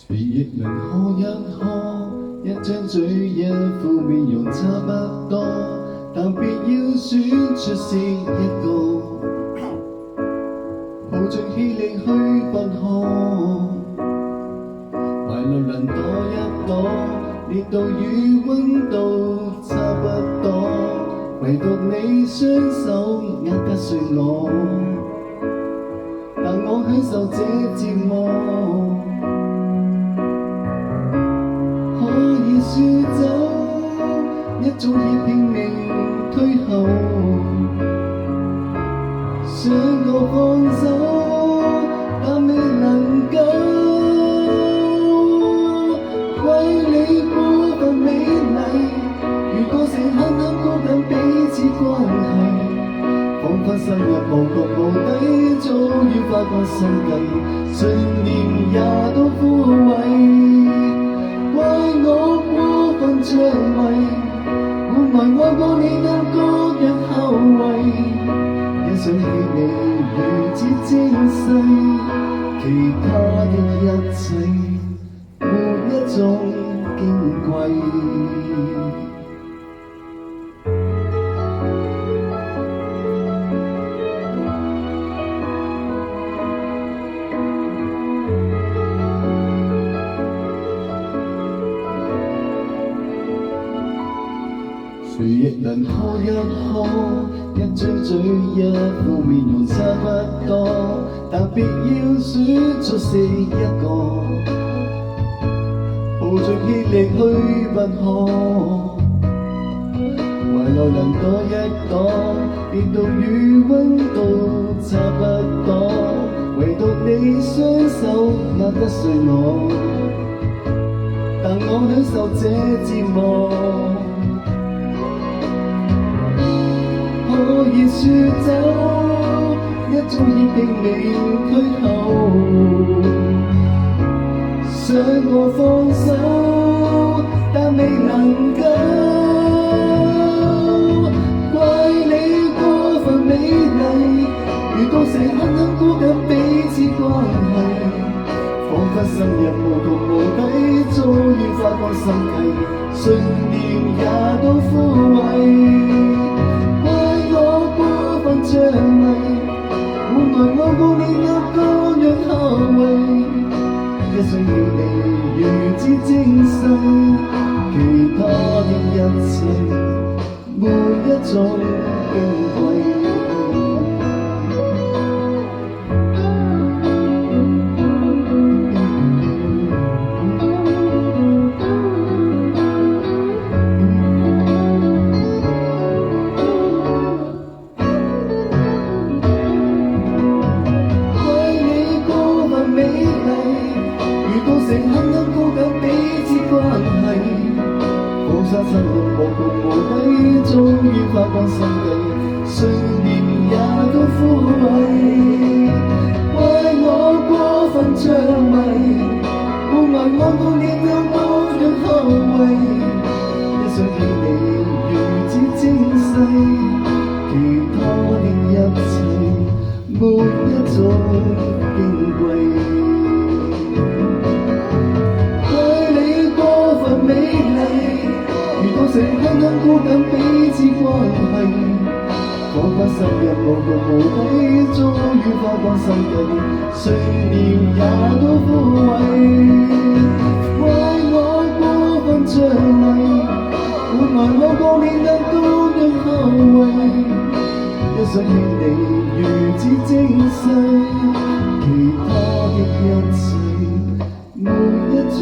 誰亦能喝一喝，一張嘴一副面容差不多，但別要選出是一個，抱着氣力去奔荷，懷內能躲一躲，烈度與溫度差不多，唯獨你雙手握得碎我，但我享受這折磨。可以說走，一早已拼命退後，想過放手，但未能夠。為你過分美麗，如過程刻刻箍緊彼此關係，彷彿深入無窮無底，早已發過心計，信念也都枯萎。怪我過分着迷，換來愛過你的各樣後遺。一想起你如此精細，其他的一切沒一種矜貴。誰亦能喝一喝，一張嘴一副面容差不多，但別要選出是一個，抱着氣力去奔荷，懷內能躲一躲，烈度與溫度差不多，唯獨你雙手握得碎我，但我享受這折磨。可以說走，一早已拼命退後，想過放手，但未能夠。怪你過分美麗，如到時刻刻箍緊彼此關係，彷彿深入無窮無底，早已發過心計，信念也都枯萎。着迷，換來愛過你的各樣後遺。一想起你如此精細，其他的一切沒一種矜貴。成刻刻箍緊彼此關係，放沙深入無窮無底，早已發過心計，信念也都枯萎。怪我過分着迷，換來愛過你的各樣後遺。一想起你如此精細，其他的一切沒一種矜貴。美麗，如到時刻刻箍緊彼此關係，彷彿深入無窮無底，早已發過心計，信念也都枯萎。怪我過分着迷，換來我過年的各樣後遺。一想起你如此精細，其他的一切沒一種